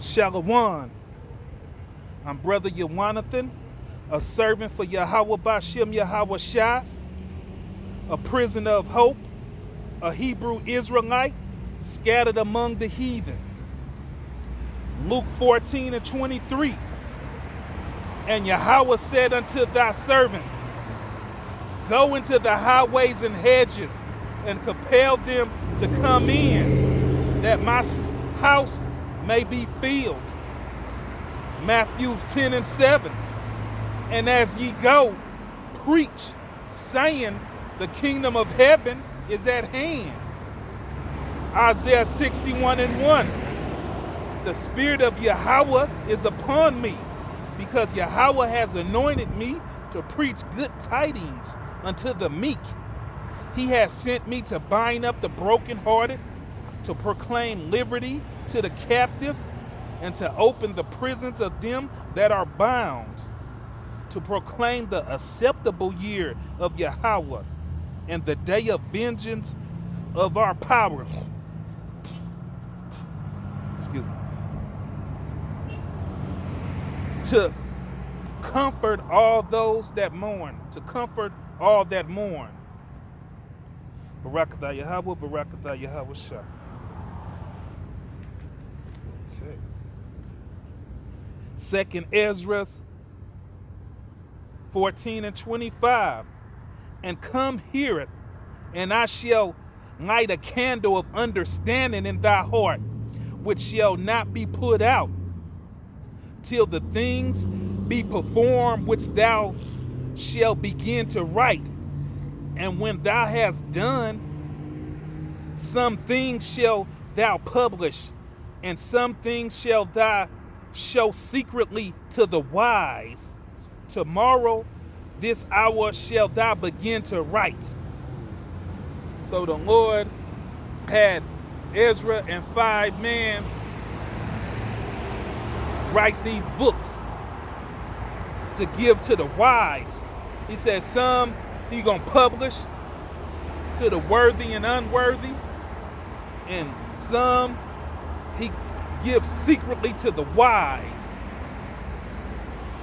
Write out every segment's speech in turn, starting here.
Shalom. I'm Brother Yawanathan, a servant for Yahweh Bashem Yahweh Shai, a prisoner of hope, a Hebrew Israelite scattered among the heathen. Luke 14:23. And Yahweh said unto thy servant, go into the highways and hedges and compel them to come in, that my house may be filled. Matthew 10:7. And as ye go, preach, saying, the kingdom of heaven is at hand. Isaiah 61:1. The Spirit of Yahweh is upon me, because Yahweh has anointed me to preach good tidings unto the meek. He has sent me to bind up the brokenhearted, to proclaim liberty to the captive, and to open the prisons of them that are bound, to proclaim the acceptable year of Yahweh and the day of vengeance of our power. Excuse me. To comfort all those that mourn, to comfort all that mourn. Barakatah Yahweh, Barakatah Yahweh Shai. Okay. Second Ezra 14:25. And come hear it, and I shall light a candle of understanding in thy heart, which shall not be put out, till the things be performed which thou shalt begin to write. And when thou hast done, some things shall thou publish, and some things shall thou show secretly to the wise. Tomorrow, this hour shall thou begin to write. So the Lord had Ezra and 5 men write these books to give to the wise. He said some he gonna publish to the worthy and unworthy, and some he gives secretly to the wise.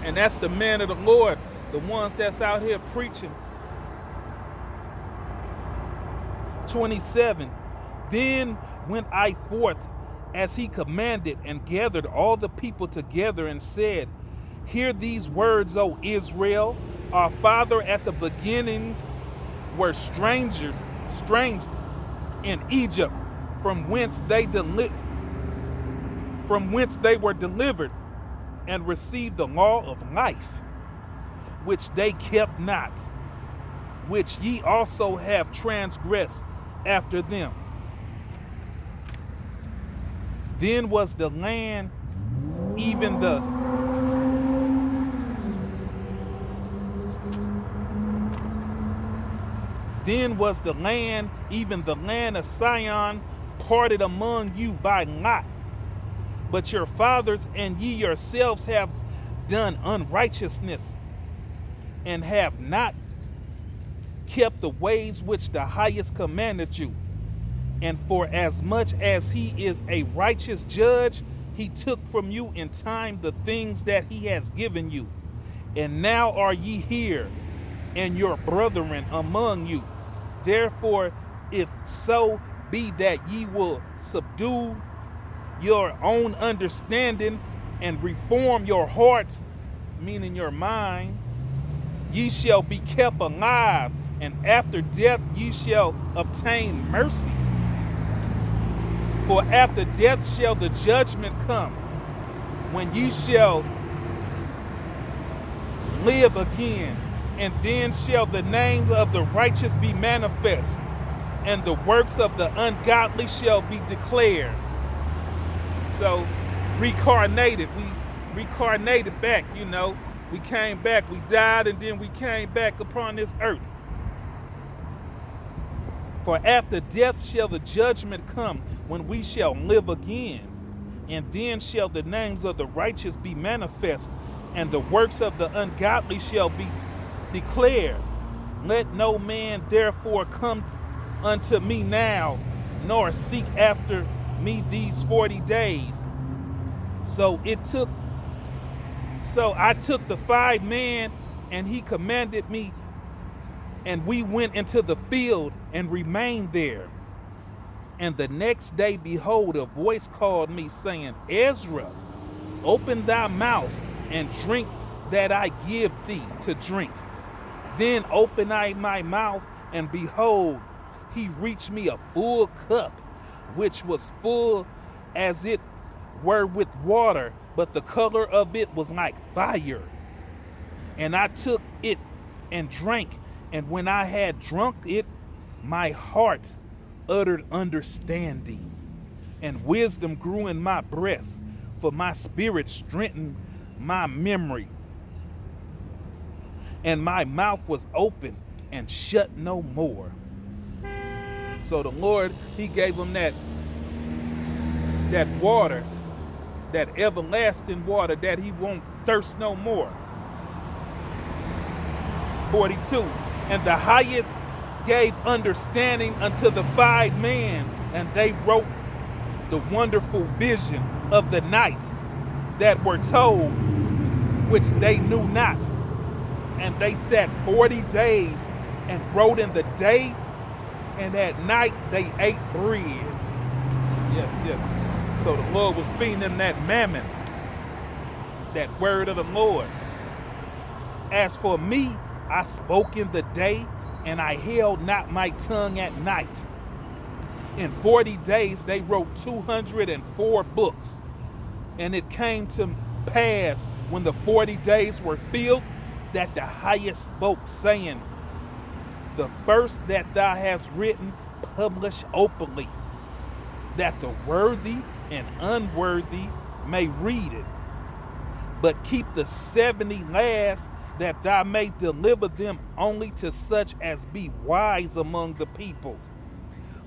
And that's the man of the Lord, the ones that's out here preaching. 27. Then went I forth as he commanded, and gathered all the people together, and said, hear these words, O Israel. Our father at the beginnings were strange in Egypt, from whence they were delivered, and received the law of life, which they kept not, which ye also have transgressed after them. Then was the land even the land of Sion parted among you by lot. But your fathers and ye yourselves have done unrighteousness, and have not kept the ways which the highest commanded you. And for as much as he is a righteous judge, he took from you in time the things that he has given you. And now are ye here, and your brethren among you. Therefore, if so be that ye will subdue your own understanding and reform your heart, meaning your mind, ye shall be kept alive, and after death ye shall obtain mercy. For after death shall the judgment come, when ye shall live again, and then shall the name of the righteous be manifest, and the works of the ungodly shall be declared. So, reincarnated, we reincarnated back, we came back, we died, and then we came back upon this earth. For after death shall the judgment come, when we shall live again, and then shall the names of the righteous be manifest, and the works of the ungodly shall be declared. Let no man therefore come unto me now, nor seek after me these 40 days, So it took so I took the 5 men, and he commanded me, and we went into the field and remained there. And the next day, behold, a voice called me, saying, Ezra, open thy mouth and drink that I give thee to drink. Then opened I my mouth, and behold, he reached me a full cup, which was full as it were with water, but the color of it was like fire. And I took it and drank, and when I had drunk it, my heart uttered understanding, and wisdom grew in my breast, for my spirit strengthened my memory. And my mouth was open and shut no more. So the Lord, he gave him that water, that everlasting water, that he won't thirst no more. 42. And the highest gave understanding unto the 5 men, and they wrote the wonderful vision of the night that were told, which they knew not. And they sat 40 days and wrote in the day, and at night they ate bread. Yes. So the Lord was feeding them that mammon, that word of the Lord. As for me, I spoke in the day, and I held not my tongue at night. In 40 days they wrote 204 books. And it came to pass, when the 40 days were filled, that the highest spoke, saying, the first that thou hast written, publish openly, that the worthy and unworthy may read it. But keep the 70 last, that thou may deliver them only to such as be wise among the people.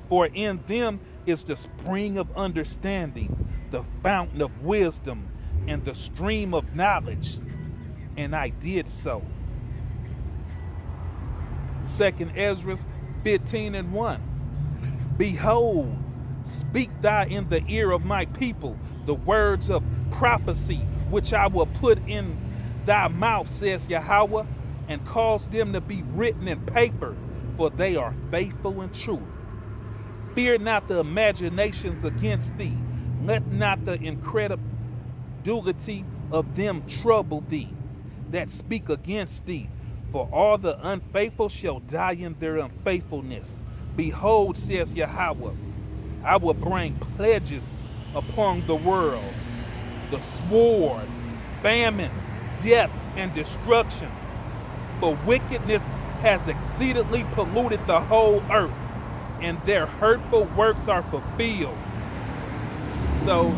For in them is the spring of understanding, the fountain of wisdom, and the stream of knowledge. And I did so. 2 Ezra 15:1. Behold, speak thou in the ear of my people the words of prophecy, which I will put in thy mouth, says Yahweh, and cause them to be written in paper, for they are faithful and true. Fear not the imaginations against thee. Let not the incredulity of them trouble thee that speak against thee. For all the unfaithful shall die in their unfaithfulness. Behold, says Yahweh, I will bring pledges upon the world, the sword, famine, death, and destruction. For wickedness has exceedingly polluted the whole earth, and their hurtful works are fulfilled. So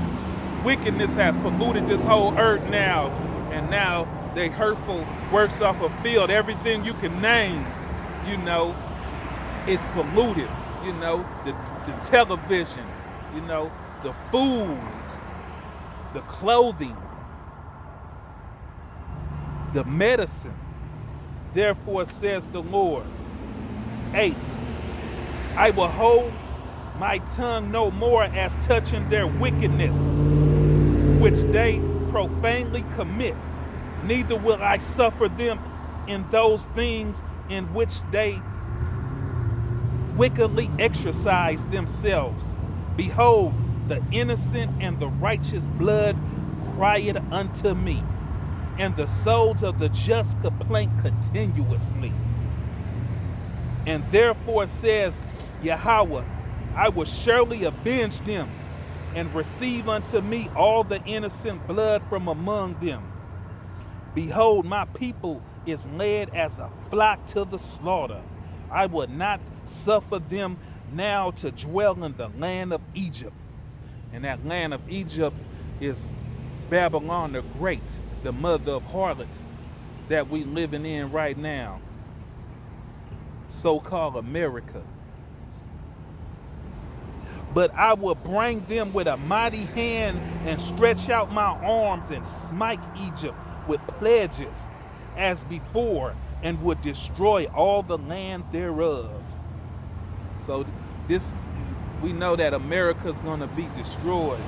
wickedness has polluted this whole earth now, and now their hurtful works are fulfilled. Everything you can name, is polluted. The television, the food, the clothing, the medicine. Therefore says the Lord. 8. I will hold my tongue no more as touching their wickedness, which they profanely commit. Neither will I suffer them in those things in which they wickedly exercise themselves. Behold, the innocent and the righteous blood crieth unto me, and the souls of the just complain continuously. And therefore says Yahweh, I will surely avenge them, and receive unto me all the innocent blood from among them. Behold, my people is led as a flock to the slaughter. I will not suffer them now to dwell in the land of Egypt. And that land of Egypt is Babylon the Great, the mother of harlots that we living in right now, so-called America. But I will bring them with a mighty hand, and stretch out my arms, and smite Egypt with pledges as before, and would destroy all the land thereof. So we know that America's going to be destroyed.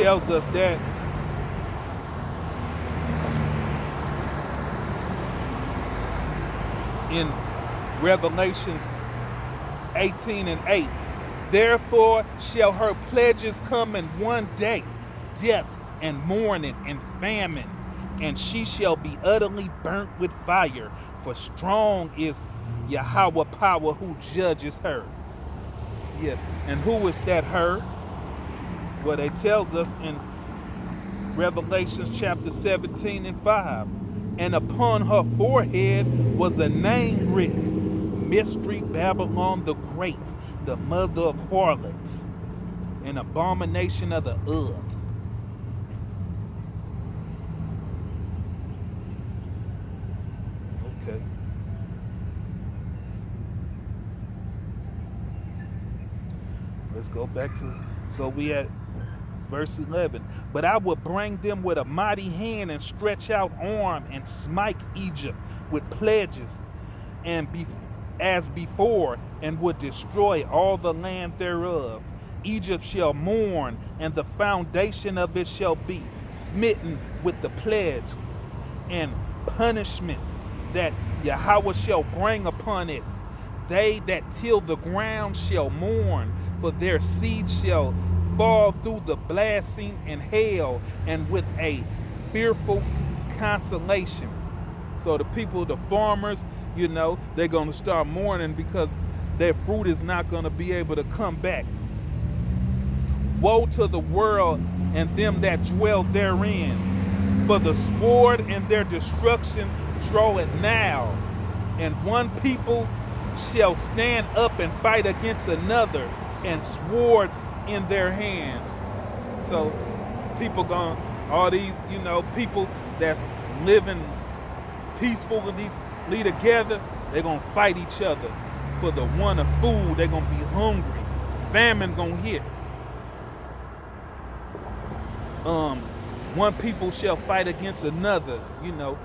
tells us that in Revelations 18:8. Therefore shall her pledges come in one day, death and mourning and famine, and she shall be utterly burnt with fire, for strong is Yahweh power who judges her. Yes, and who is that her? Well, it tells us in Revelations chapter 17:5. And upon her forehead was a name written, Mystery Babylon the Great, the mother of harlots, an abomination of the earth. Okay. Let's go back to, so we at verse 11. But I will bring them with a mighty hand and stretch out arm and smite Egypt with pledges and as before, and would destroy all the land thereof. Egypt shall mourn, and the foundation of it shall be smitten with the pledge and punishment that Yahweh shall bring upon it. They that till the ground shall mourn, for their seed shall fall through the blasting and hail, and with a fearful consolation. So the people, the farmers, they're going to start mourning because their fruit is not going to be able to come back. Woe to the world and them that dwell therein, for the sword and their destruction draw it now. And one people shall stand up and fight against another, and swords in their hands. So people all these, people that's living peacefully together, they're going to fight each other for the want of food. They're going to be hungry. Famine going to hit. One people shall fight against another. The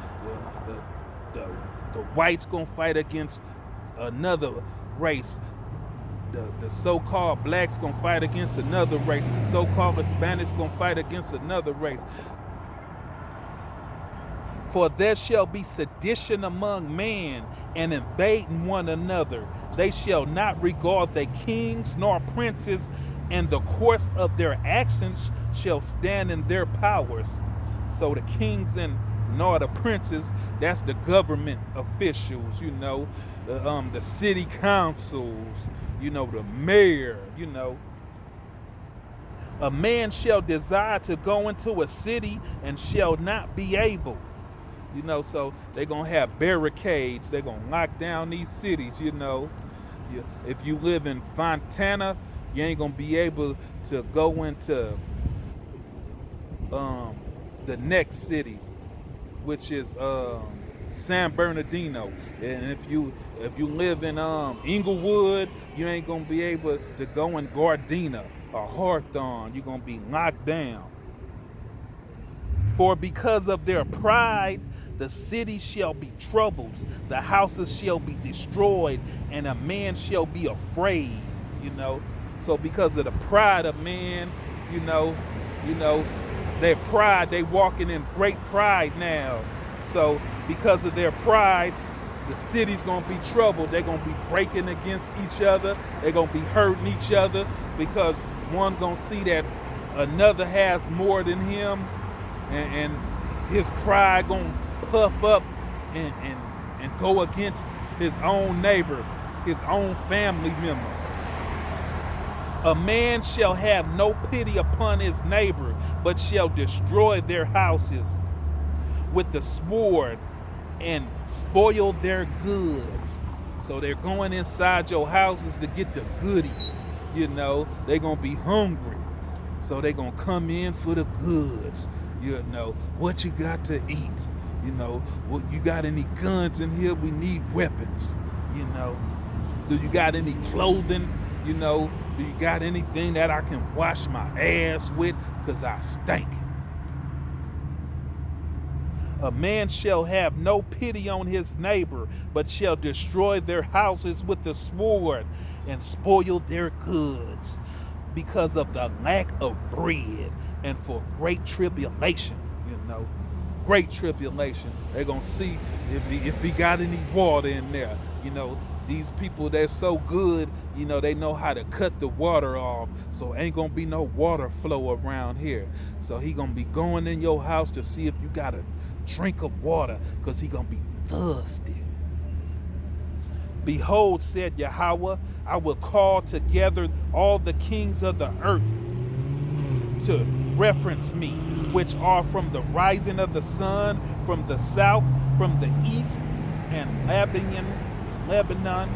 whites going to fight against another race. The so-called blacks gonna fight against another race. The so-called Hispanics gonna fight against another race. For there shall be sedition among men, and invading one another. They shall not regard their kings nor princes, and the course of their actions shall stand in their powers. So the kings and nor the princes, that's the government officials, the city councils, the mayor, A man shall desire to go into a city and shall not be able. So they're going to have barricades. They're going to lock down these cities, If you live in Fontana, you ain't going to be able to go into the next city, which is San Bernardino. And if you live in Inglewood, you ain't gonna be able to go in Gardena or Hawthorne. You're gonna be locked down. For because of their pride, the city shall be troubled, the houses shall be destroyed, and a man shall be afraid. So because of the pride of man, their pride, they walking in great pride now. So because of their pride, the city's gonna be troubled. They're gonna be breaking against each other. They're gonna be hurting each other because one gonna see that another has more than him, and his pride gonna puff up and go against his own neighbor, his own family member. A man shall have no pity upon his neighbor, but shall destroy their houses with the sword and spoil their goods. So they're going inside your houses to get the goodies. They're going to be hungry. So they're going to come in for the goods. What you got to eat? What, you got any guns in here? We need weapons. Do you got any clothing? Do you got anything that I can wash my ass with? Because I stink. A man shall have no pity on his neighbor, but shall destroy their houses with the sword and spoil their goods. because of the lack of bread and for great tribulation, great tribulation. They're going to see if he got any water in there. These people, they're so good, they know how to cut the water off, so ain't going to be no water flow around here. So he going to be going in your house to see if you got a drink of water, because he going to be thirsty. Behold, said Yahweh, I will call together all the kings of the earth to reference me, which are from the rising of the sun, from the south, from the east, and Lebanon,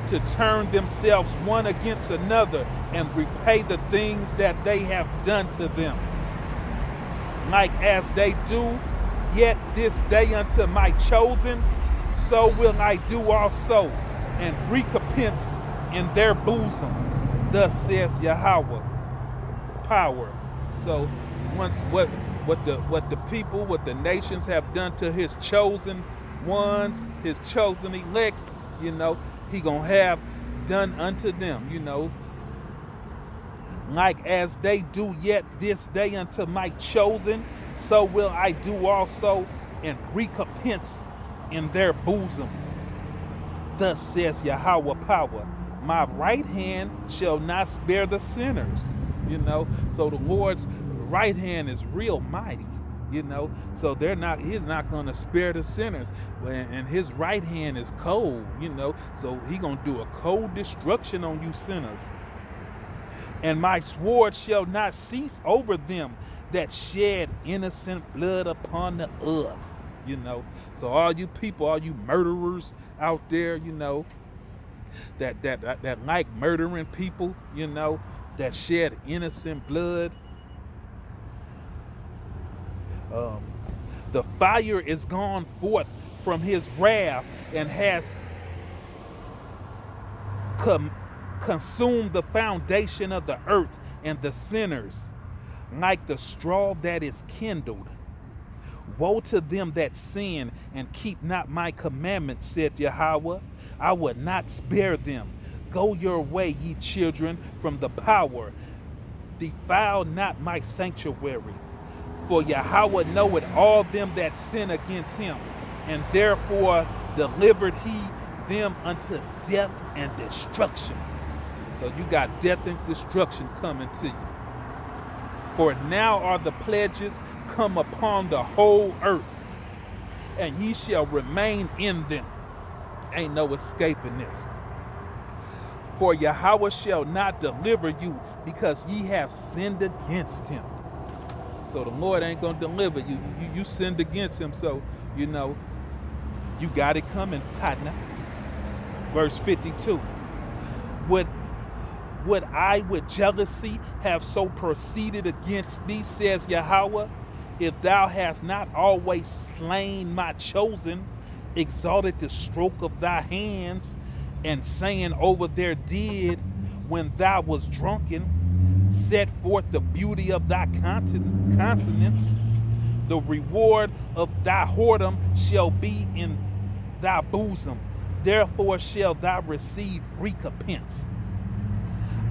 to turn themselves one against another and repay the things that they have done to them. Like as they do yet this day unto my chosen, so will I do also, and recompense in their bosom. Thus says Yahweh. Power. So what the people, what the nations have done to his chosen ones, his chosen elects, he gonna have done unto them, Like as they do yet this day unto my chosen, so will I do also, and recompense in their bosom. Thus says Yahweh power, my right hand shall not spare the sinners. So the Lord's right hand is real mighty, so he's not going to spare the sinners, and his right hand is cold, so he going to do a cold destruction on you sinners. And my sword shall not cease over them that shed innocent blood upon the earth. So all you people, all you murderers out there, that like murdering people, that shed innocent blood. The fire is gone forth from his wrath and has consumed the foundation of the earth and the sinners, like the straw that is kindled. Woe to them that sin and keep not my commandments, said Yahweh. I would not spare them. Go your way, ye children, from the power. Defile not my sanctuary. For Yahweh knoweth all them that sin against him, and therefore delivered he them unto death and destruction. So you got death and destruction coming to you. For now are the pledges come upon the whole earth, and ye shall remain in them. Ain't no escaping this. For Yahweh shall not deliver you, because ye have sinned against him. So the Lord ain't going to deliver you. You sinned against him, so, you got it coming, partner. Verse 52. Would I with jealousy have so proceeded against thee, says Yahweh, if thou hast not always slain my chosen, exalted the stroke of thy hands, and saying over their dead when thou was drunken, set forth the beauty of thy consonants. The reward of thy whoredom shall be in thy bosom. Therefore shall thou receive recompense.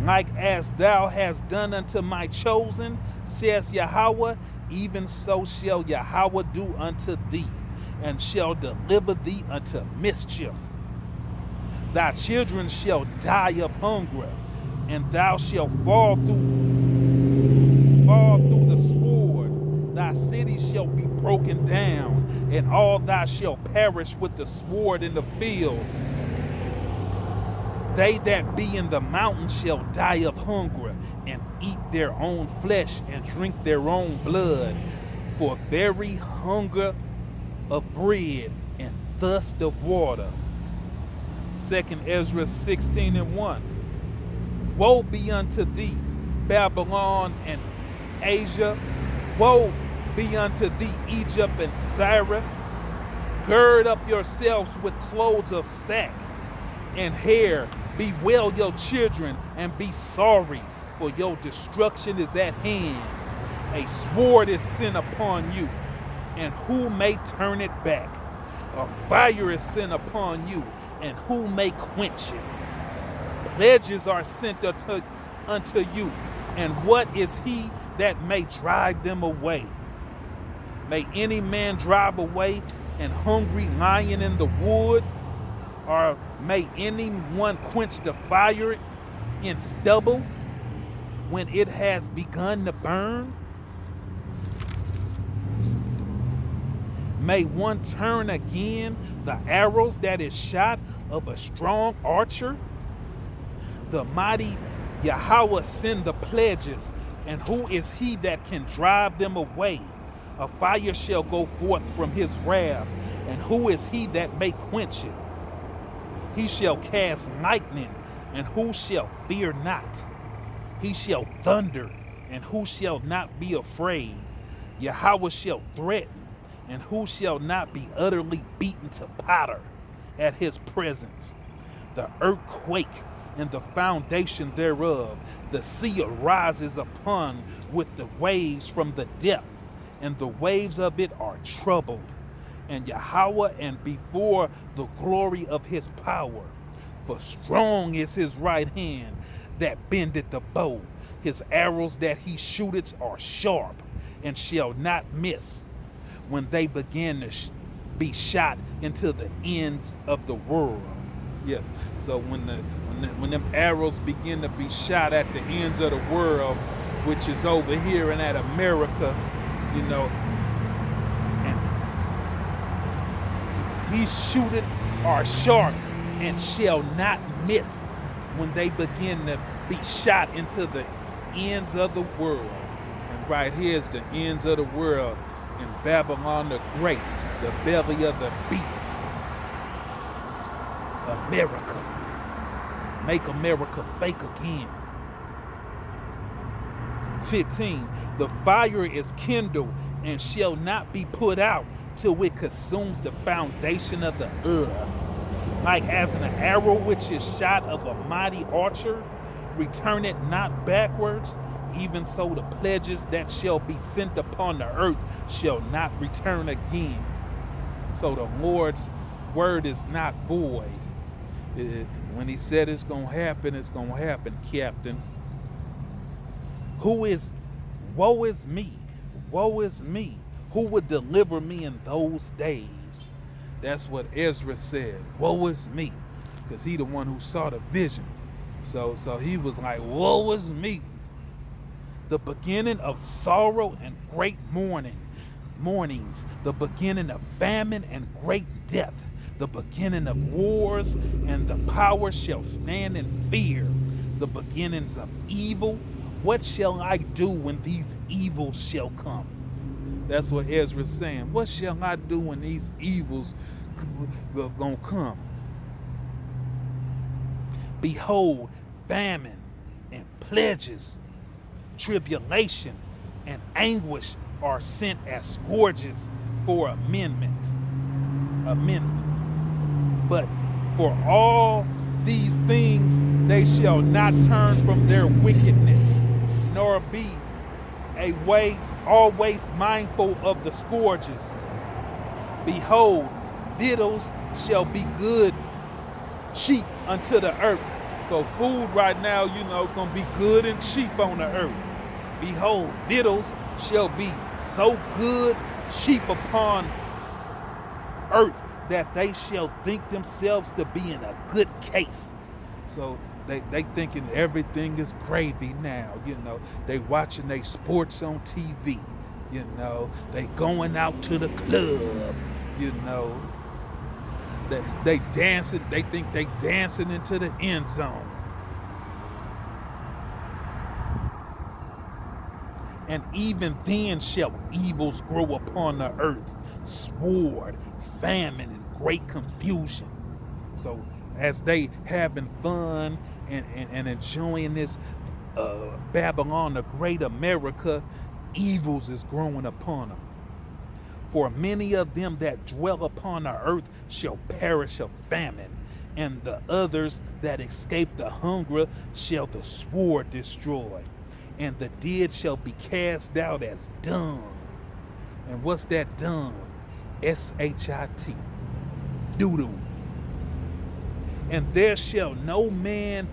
Like as thou hast done unto my chosen, says Yahweh, even so shall Yahweh do unto thee, and shall deliver thee unto mischief. Thy children shall die of hunger, and thou shalt fall through the sword. Thy city shall be broken down, and all thou shalt perish with the sword in the field. They that be in the mountains shall die of hunger, and eat their own flesh, and drink their own blood, for very hunger of bread and thirst of water. 2 Ezra 16:1. Woe be unto thee, Babylon and Asia. Woe be unto thee, Egypt and Syria. Gird up yourselves with clothes of sack and hair. Bewail your children and be sorry, for your destruction is at hand. A sword is sent upon you, and who may turn it back? A fire is sent upon you, and who may quench it? Pledges are sent unto unto you. And what is he that may drive them away? May any man drive away an hungry lion in the wood? Or may anyone quench the fire in stubble when it has begun to burn? May one turn again the arrows that is shot of a strong archer? The mighty Yahweh send the pledges, and who is he that can drive them away? A fire shall go forth from his wrath, and who is he that may quench it? He shall cast lightning, and who shall fear not? He shall thunder, and who shall not be afraid? Yahweh shall threaten, and who shall not be utterly beaten to powder at his presence? The earth quake, and the foundation thereof. The sea arises upon with the waves from the depth, and the waves of it are troubled. And Yahweh, and before the glory of his power. For strong is his right hand that bendeth the bow. His arrows that he shooteth are sharp, and shall not miss, when they begin to be shot into the ends of the world. Yes, so when them arrows begin to be shot at the ends of the world, which is over here and at America, you know, and he shooteth are sharp and shall not miss, when they begin to be shot into the ends of the world. And right here is the ends of the world in Babylon the Great, the belly of the beast. America. Make America fake again. 15. The fire is kindled and shall not be put out till it consumes the foundation of the earth. Like as an arrow which is shot of a mighty archer, return it not backwards, even so the pledges that shall be sent upon the earth shall not return again. So the Lord's word is not void. When he said it's going to happen, Captain. Woe is me, woe is me. Who would deliver me in those days? That's what Ezra said. Woe is me. Because he the one who saw the vision. So he was like, woe is me. The beginning of sorrow and great mournings. The beginning of famine and great death. The beginning of wars, and the power shall stand in fear. The beginnings of evil. What shall I do when these evils shall come? That's what Ezra's saying. What shall I do when these evils are going to come? Behold, famine and pledges, tribulation and anguish are sent as scourges for amendments. But for all these things they shall not turn from their wickedness, nor be always mindful of the scourges. Behold, victuals shall be good, cheap unto the earth. So food right now, you know, is going to be good and cheap on the earth. Behold, victuals shall be so good, cheap upon earth, that they shall think themselves to be in a good case. So they thinking everything is gravy now, you know. They watching they sports on TV, you know. They going out to the club, you know. They dancing, they think they dancing into the end zone. And even then shall evils grow upon the earth, sword, famine, and great confusion. So as they having fun and enjoying this Babylon, the great America, evils is growing upon them. For many of them that dwell upon the earth shall perish of famine, and the others that escape the hunger shall the sword destroy, and the dead shall be cast out as dung. And what's that dung? S-H-I-T. Doo-doo. And there shall no man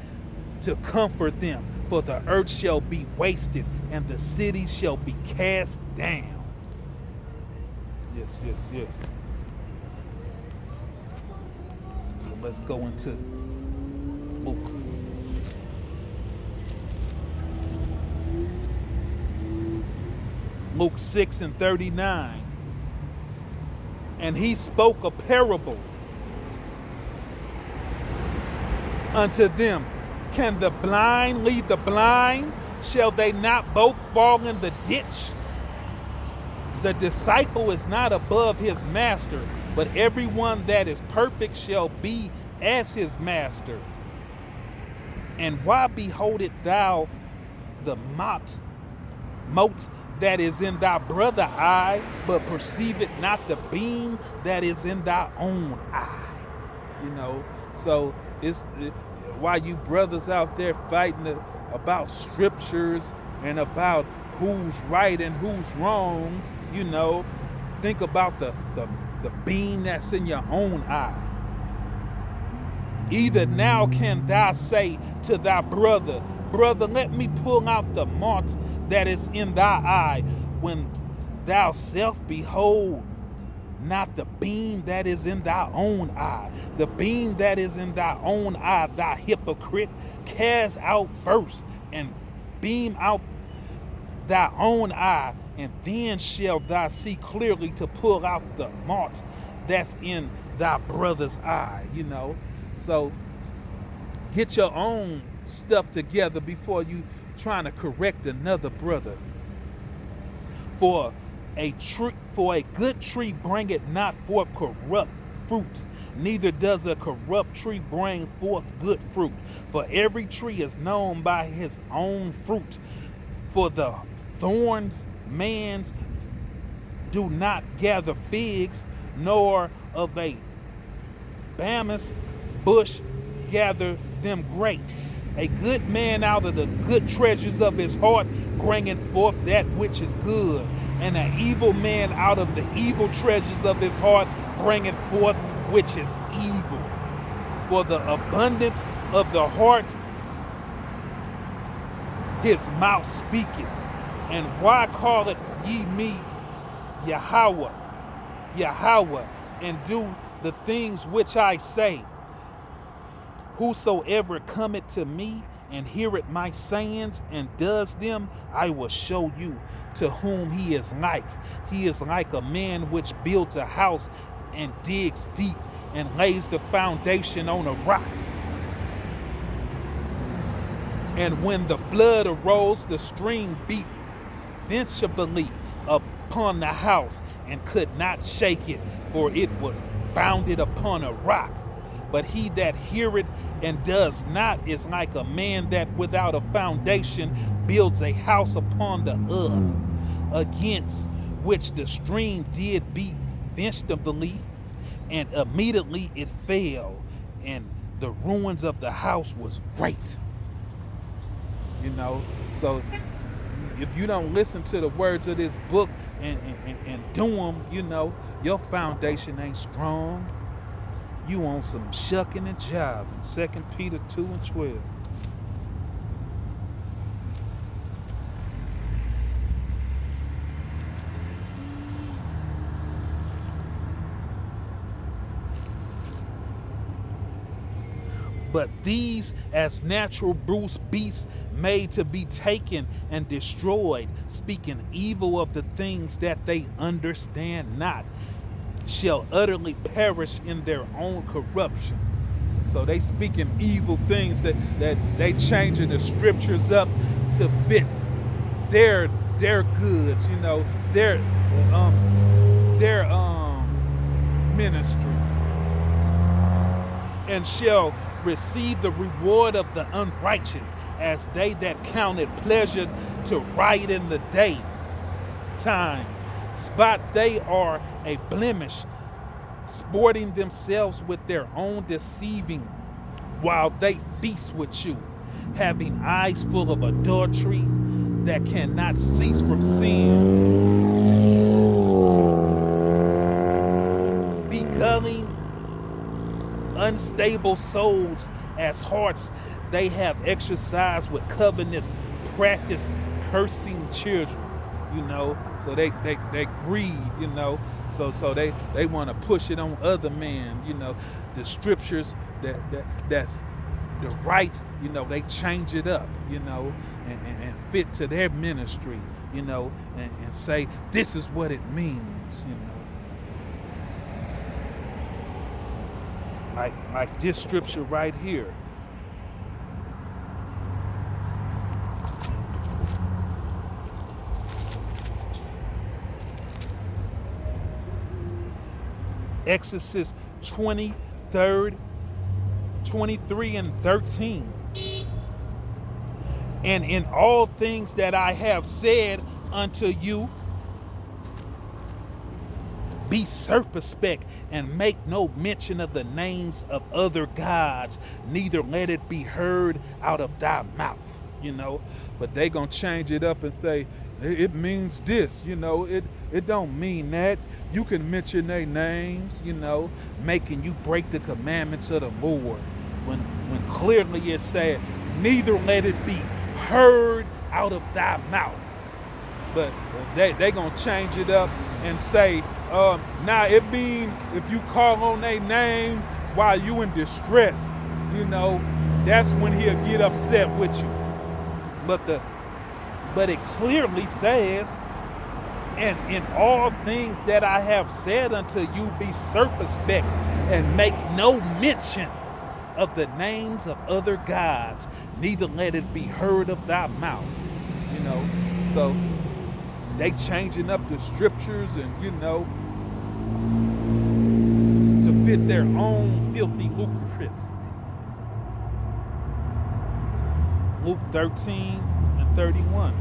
to comfort them, For the earth shall be wasted, and the cities shall be cast down. Yes, yes, yes. So let's go into Luke. Luke 6:39. And he spoke a parable unto them. Can the blind lead the blind? Shall they not both fall in the ditch? The disciple is not above his master, but everyone that is perfect shall be as his master. And why beholdest thou the mote that is in thy brother eye, but perceive it not the beam that is in thy own eye? So why you brothers out there fighting about scriptures and about who's right and who's wrong, think about the beam that's in your own eye. Either now can thou say to thy brother, brother, let me pull out the mote that is in thy eye, when thou self behold not the beam that is in thy own eye. The beam that is in thy own eye, thou hypocrite, cast out first, and beam out thy own eye, and then shalt thou see clearly to pull out the mote that's in thy brother's eye. So get your own stuff together before you trying to correct another brother. For a good tree bringeth not forth corrupt fruit, neither does a corrupt tree bring forth good fruit. For every tree is known by his own fruit. For the thorns man's do not gather figs, nor of a bamous bush gather them grapes. A good man out of the good treasures of his heart bringeth forth that which is good, and an evil man out of the evil treasures of his heart bringeth forth which is evil. For the abundance of the heart his mouth speaketh. And why calleth ye me Yahweh, and do the things which I say? Whosoever cometh to me and heareth my sayings and does them, I will show you to whom he is like. He is like a man which builds a house and digs deep and lays the foundation on a rock. And when the flood arose, the stream beat vehemently upon the house and could not shake it, for it was founded upon a rock. But he that heareth and does not is like a man that without a foundation builds a house upon the earth, against which the stream did beat vehemently, and immediately it fell, and the ruins of the house was great. So if you don't listen to the words of this book and do them, your foundation ain't strong. You on some shucking and jiving. 2 Peter 2:12. But these as natural brute beasts made to be taken and destroyed, speaking evil of the things that they understand not, shall utterly perish in their own corruption. So they speaking evil things that they changing the scriptures up to fit their goods, their ministry, and shall receive the reward of the unrighteous, as they that counted pleasure to riot in the day time. Spot they are a blemish, sporting themselves with their own deceiving, while they feast with you, having eyes full of adultery that cannot cease from sins, beguiling unstable souls as hearts they have exercised with covenants, practice cursing children, you know. So they greed, you know. So they want to push it on other men, you know. The scriptures that's the right, you know, they change it up, you know, and fit to their ministry, you know, and say this is what it means, you know. Like this scripture right here. Exodus 23 and 13. And in all things that I have said unto you, be circumspect and make no mention of the names of other gods, neither let it be heard out of thy mouth, you know. But they gonna change it up and say it means this, you know. It don't mean that. You can mention their names, you know, making you break the commandments of the Lord, when clearly it said neither let it be heard out of thy mouth. But they gonna change it up and say, now it mean if you call on their name while you in distress, you know, that's when he'll get upset with you. But it clearly says, and in all things that I have said unto you, be circumspect and make no mention of the names of other gods, neither let it be heard of thy mouth, you know. So they changing up the scriptures and, you know, to fit their own filthy lucrative. Luke 13 and 31.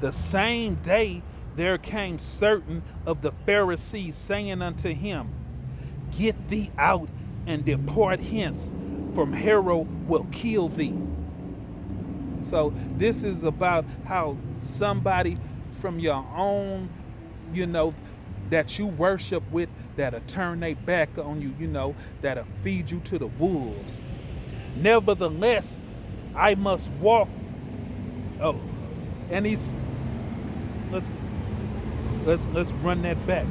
The same day there came certain of the Pharisees, saying unto him, get thee out and depart hence, from Herod will kill thee. So this is about how somebody from your own, you know, that you worship with, that'll turn their back on you, you know, that'll feed you to the wolves. Nevertheless, I must walk. And he's let's run that back.